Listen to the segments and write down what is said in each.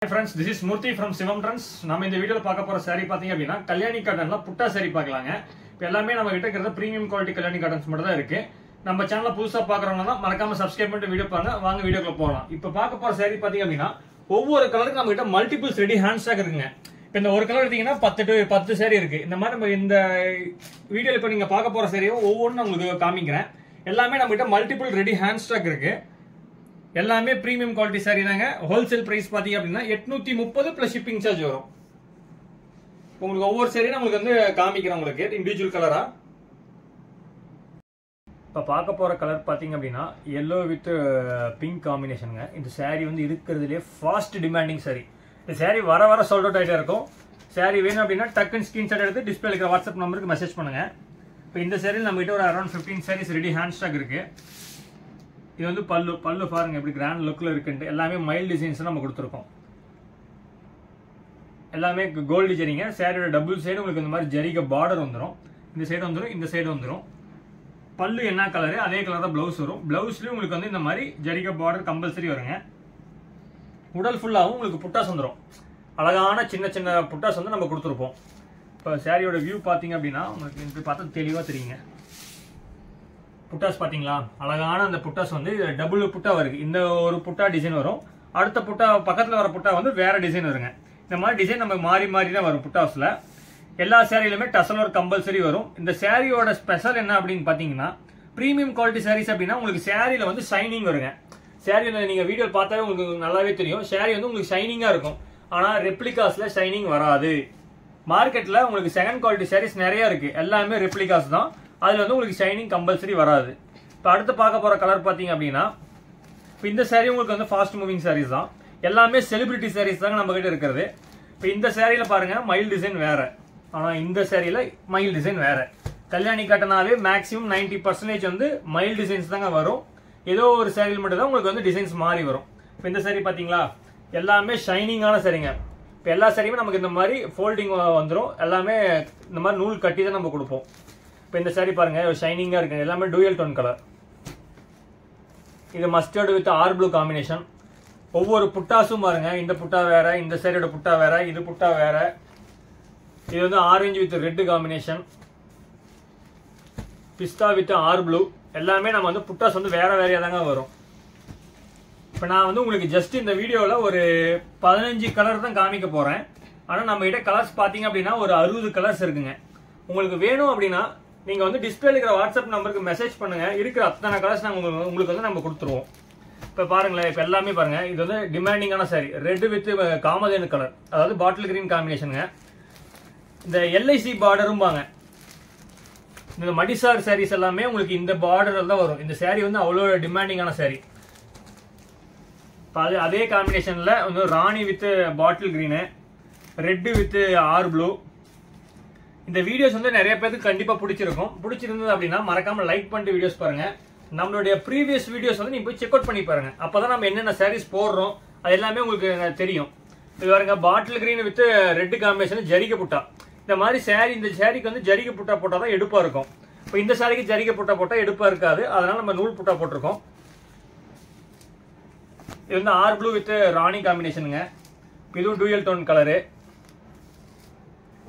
Hi friends, this is Murthy from Sivam Trends. நம்ம இந்த வீடியோல பார்க்க போற saree பாத்தீங்க அப்படினா கல்யாணி காட்டன்ல புட்டா saree பார்க்கலாங்க. இப்போ எல்லாமே நம்ம கிட்ட இருக்கிறது பிரீமியம் குவாலிட்டி கல்யாணி காட்டன்ஸ் மட்டும் தான் இருக்கு. நம்ம சேனலை புதுசா பார்க்கறவங்க தான் மறக்காம Subscribe பண்ணிட்டு வீடியோ பாருங்க. வாங்க வீடியோக்குள்ள போகலாம். இப்போ பார்க்க போற saree பாத்தீங்க அப்படினா ஒவ்வொரு கலருக்கு நம்ம கிட்ட மல்டிபிள்ஸ் ரெடி ஹேண்ட் ஸ்டாக் இருக்குங்க. இப்போ இந்த ஒரு கலர் எடுத்தீங்கன்னா 10 saree இருக்கு. இந்த மாதிரி நம்ம இந்த வீடியோல இப்போ நீங்க பார்க்க போற saree ஒவ்வொன்றும் உங்களுக்கு காமிக்கிறேன். எல்லாமே நம்ம கிட்ட மல்டிபிள் ரெடி ஹேண்ட் ஸ்டாக் இருக்கு. எல்லாமே பிரீமியம் குவாலிட்டி saree தாங்க. ஹோல்சேல் பிரைஸ் பாத்தீங்க அப்படினா 830 பிளஸ் ஷிப்பிங் சார்ஜ் வரும். உங்களுக்கு ஒவ்வொரு saree உங்களுக்கு வந்து காமிக்கிறேன் உங்களுக்கு இன்டிவிஜுவல் கலரா. இப்ப பார்க்க போற கலர் பாத்தீங்க அப்படினா yellow with pink காம்பினேஷன்ங்க. இந்த saree வந்து இருக்குறதுலயே ஃபாஸ்ட் டிமாண்டிங் saree. இந்த saree வர வர சோல்ட் அவுட் ஆயிட்டே இருக்கும். saree வேணும் அப்படினா டக்குன்னு ஸ்கிரீன்ஷாட் எடுத்து டிஸ்ப்ளேல இருக்கிற வாட்ஸ்அப் நம்பருக்கு மெசேஜ் பண்ணுங்க. இப்போ இந்த saree நம்ம கிட்ட ஒரு around 15 sarees ready hand stock இருக்கு. இது வந்து பல்லு பாருங்க எப்படி கிராண்ட் லுக்ல இருக்குன்னு. எல்லாமே மைல்ட் டிசைன்ஸ் நம்ம கொடுத்துருக்கோம். எல்லாமே கோல்டு டிசைனிங்க. சாரியோட டபுள் சைடு உங்களுக்கு இந்த மாதிரி ஜரிகை பார்டர் வந்துடும். இந்த சைடு வந்துடும், இந்த சைடு வந்துடும். பல்லு என்ன கலரு அதே கலர் தான் பிளவுஸ் வரும். பிளவுஸ்லயும் உங்களுக்கு வந்து இந்த மாதிரி ஜரிகை பார்டர் கம்பல்சரி வருங்க. உடல் ஃபுல்லாகவும் உங்களுக்கு புட்டாஸ் வந்துடும். அழகான சின்ன சின்ன புட்டாஸ் வந்து நம்ம கொடுத்துருப்போம். இப்போ சாரியோட வியூ பார்த்தீங்க அப்படின்னா உங்களுக்கு இப்படி பார்த்தா தெளிவாக தெரியுங்க. புட்டாஸ் பாத்தீங்களா, அழகான அந்த புட்டாஸ் வந்து டபுள் புட்டா வருது. இந்த ஒரு புட்டா டிசைன் வரும், அடுத்த புட்டா பக்கத்துல வர புட்டா வந்து வேற டிசைன் வருங்க. இந்த மாதிரி டிசைன் நம்ம மாறி மாறி தான் வரும் புட்டாஸ்ல. எல்லா சாரியிலுமே டசல் ஒர்க் கம்பல்சரி வரும். இந்த சாரியோட ஸ்பெஷல் என்ன அப்படின்னு பாத்தீங்கன்னா பிரீமியம் குவாலிட்டி சாரீஸ் அப்படின்னா உங்களுக்கு சாரியில வந்து ஷைனிங் வருங்க. சாரியில நீங்க வீடியோ பார்த்தாவே உங்களுக்கு நல்லாவே தெரியும். சாரி வந்து உங்களுக்கு ஷைனிங்கா இருக்கும். ஆனா ரெப்ளிகாஸ்ல ஷைனிங் வராது. மார்க்கெட்ல உங்களுக்கு செகண்ட் குவாலிட்டி சாரீஸ் நிறைய இருக்கு. எல்லாமே ரெப்ளிகாஸ் தான். அதுல வந்து உங்களுக்கு ஷைனிங் கம்பல்சரி வராது. இப்போ அடுத்து பார்க்க போற கலர் பாத்தீங்க அப்படின்னா இந்த saree உங்களுக்கு வந்து ஃபாஸ்ட் மூவிங் sarees தான். எல்லாமே செலிபிரிட்டி sarees தாங்க நம்ம கிட்ட இருக்கிறது. இப்போ இந்த சாரியில பாருங்க மைல் டிசைன் வேற, ஆனா இந்த சாரியில மைல் டிசைன் வேற. கல்யாணி காட்டனாவே மேக்ஸிமம் 90% வந்து மைல் டிசைன்ஸ் தாங்க வரும். ஏதோ ஒரு சாரியில் மட்டும் தான் உங்களுக்கு வந்து டிசைன்ஸ் மாறி வரும். இப்போ இந்த saree பாத்தீங்களா எல்லாமே ஷைனிங்கான சாரீங்க. இப்போ எல்லா சாரியுமே நமக்கு இந்த மாதிரி ஃபோல்டிங் வந்துடும். எல்லாமே இந்த மாதிரி நூல் கட்டி தான் நம்ம கொடுப்போம். இப்போ இந்த saree பாருங்க ஷைனிங்கா இருக்கு. எல்லாமே டூயல் டோன் கலர். இது mustard with R blue combination. ஒவ்வொரு புட்டாஸும் பாருங்க, இந்த புட்டா வேற, இந்த சாரியோட புட்டா வேற, இது புட்டா வேற. இது வந்து ஆரஞ்சு வித் ரெட் காம்பினேஷன், பிஸ்தா வித் ஆர் ப்ளூ. எல்லாமே நம்ம வந்து புட்டாஸ் வந்து வேற வேறையா தாங்க வரும். இப்போ நான் வந்து உங்களுக்கு ஜஸ்ட் இந்த வீடியோவில் ஒரு 15 கலர் தான் காமிக்க போறேன். ஆனால் நம்ம கிட்ட கலர்ஸ் பார்த்தீங்க அப்படின்னா ஒரு 60 கலர்ஸ் இருக்குங்க. உங்களுக்கு வேணும் அப்படின்னா நீங்க வந்து டிஸ்பிளேல இருக்கிற வாட்ஸ்அப் நம்பருக்கு மெசேஜ் பண்ணுங்க. இருக்கிற அத்தனை கலர்ஸ் நாங்க உங்களுக்கு வந்து நம்ம கொடுத்துருவோம். இப்ப பாருங்களேன், இப்ப எல்லாமே பாருங்க, இது வந்து டிமாண்டிங்கான sari. Red with Kamadhenu colour, அதாவது பாட்டில் கிரீன் காம்பினேஷனுங்க. இந்த எல்ஐசி பார்டரும் பாங்க, இந்த மடிசார் சாரீஸ் எல்லாமே உங்களுக்கு இந்த பார்டர் தான் வரும். இந்த சாரி வந்து அவ்வளோ டிமாண்டிங்கான சாரி. அதே காம்பினேஷன்ல வந்து rani with bottle green, red with R blue. இந்த வீடியோஸ் வந்து நிறைய பேருக்கு கண்டிப்பா பிடிச்சிருக்கும். பிடிச்சிருந்தது அப்படின்னா மறக்காம லைக் பண்ணிட்டு வீடியோஸ் பாருங்க. நம்மளுடைய ப்ரீவியஸ் வீடியோஸ் வந்து நீங்க போய் செக் அவுட் பண்ணி பாருங்க. அப்பதான் நம்ம என்னென்ன சாரீஸ் போடுறோம் அது எல்லாமே உங்களுக்கு தெரியும். இது பாருங்க bottle green with red combination ஜரிகை புட்டா. இந்த மாதிரி சாரி, இந்த சாரிக்கு வந்து ஜரிகை புட்டா போட்டா தான் எடுப்பா இருக்கும். இப்போ இந்த சாரிக்கு ஜரிகை புட்டா போட்டா எடுப்பா இருக்காது. அதனால நம்ம நூல் புட்டா போட்டிருக்கோம். இது வந்து ஆர் ப்ளூ வித் ராணி காம்பினேஷனுங்க. இதுவும் டூயல் டோன் கலரு.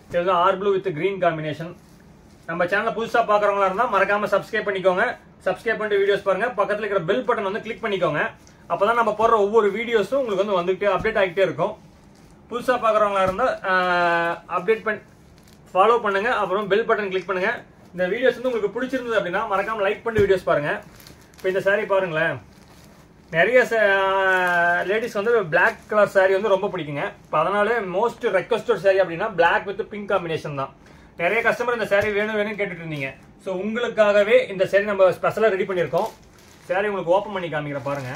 இது வந்து R blue with green combination. நம்ம சேனலை புதுசா பாக்குறவங்களா இருந்தா மறக்காம சப்ஸ்கிரைப் பண்ணிக்கோங்க. சப்ஸ்கிரைப் பண்ணிட்டு வீடியோஸ் பாருங்க. பக்கத்துல இருக்கிற பெல் பட்டன் வந்து கிளிக் பண்ணிக்கோங்க. அப்பதான் நம்ம போடுற ஒவ்வொரு வீடியோஸும் உங்களுக்கு வந்து வந்துட்டு அப்டேட் ஆகிட்டே இருக்கும். புதுசா பாக்குறவங்களா இருந்தா அப்டேட் பண்ணி ஃபாலோ பண்ணுங்க. அப்புறம் பெல் பட்டன் கிளிக் பண்ணுங்க. இந்த வீடியோஸ் வந்து உங்களுக்கு பிடிச்சிருந்தது அப்படின்னா மறக்காம லைக் பண்ணி வீடியோஸ் பாருங்க. இப்போ இந்த saree பாருங்களேன், நிறைய லேடிஸ் வந்து பிளாக் கலர் சாரி வந்து ரொம்ப பிடிக்குங்க. இப்போ அதனால மோஸ்ட் ரெக்வஸ்டட் சாரி அப்படின்னா பிளாக் வித் பிங்க் காம்பினேஷன் தான். நிறைய கஸ்டமர் இந்த சாரி வேணும்னு கேட்டுட்டு இருந்தீங்க. ஸோ உங்களுக்காகவே இந்த சாரி நம்ம ஸ்பெஷலாக ரெடி பண்ணியிருக்கோம். சாரி உங்களுக்கு ஓப்பன் பண்ணி காமிக்கிறேன் பாருங்க.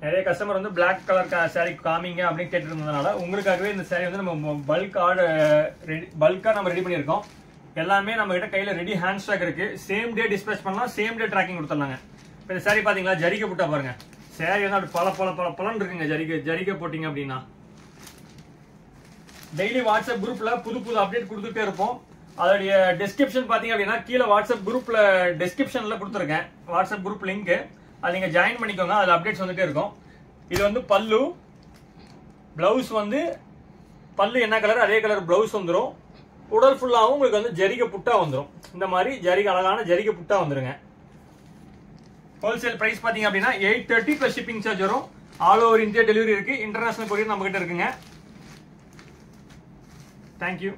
நிறைய கஸ்டமர் வந்து பிளாக் கலர் சாரி காமிங்க அப்படின்னு கேட்டு இருந்ததுனால உங்களுக்காகவே இந்த சாரி வந்து நம்ம பல்கா நம்ம ரெடி பண்ணியிருக்கோம். எல்லாமே நம்ம கிட்ட கையில ரெடி ஹேண்ட் ஸ்டாக் இருக்கு. சேம் டே டிஸ்பேச் பண்ணலாம், சேம் டே ட்ராக்கிங் கொடுத்துடலாங்க. இப்போ இந்த சாரி பாத்தீங்களா ஜரிகை புட்டா பாருங்க. சாரி வந்து அப்படி பலன் இருக்குங்க. ஜரிகை போட்டீங்க அப்படின்னா டெய்லி வாட்ஸ்அப் குரூப்ல புது அப்டேட் கொடுத்துட்டே இருப்போம். அதோடைய டெஸ்கிரிப்ஷன் பாத்தீங்க அப்படின்னா கீழே வாட்ஸ்அப் குரூப்ல டெஸ்கிரிப்ஷன்ல கொடுத்துருக்கேன். வாட்ஸ்அப் குரூப் லிங்க் அது நீங்கள் ஜாயின் பண்ணிக்கோங்க, அதில் அப்டேட்ஸ் வந்துட்டே இருக்கும். இது வந்து பல்லு. ப்ளவுஸ் வந்து பல்லு என்ன கலர் அதே கலர் ப்ளவுஸ் வந்துடும். உடல் ஃபுல்லாகவும் உங்களுக்கு வந்து ஜரிகை புட்டா வந்துடும். இந்த மாதிரி ஜரிகை அழகான ஜரிகை புட்டா வந்துருங்க. ஹோல்சேல் பிரைஸ் பார்த்தீங்க அப்படின்னா 830 + ஷிப்பிங் சார்ஜ் வரும். ஆல் ஓவர் இந்தியா டெலிவரி இருக்கு. இன்டர்நேஷனல் கொரியர் நம்ம கிட்ட இருக்குங்க. தேங்க்யூ.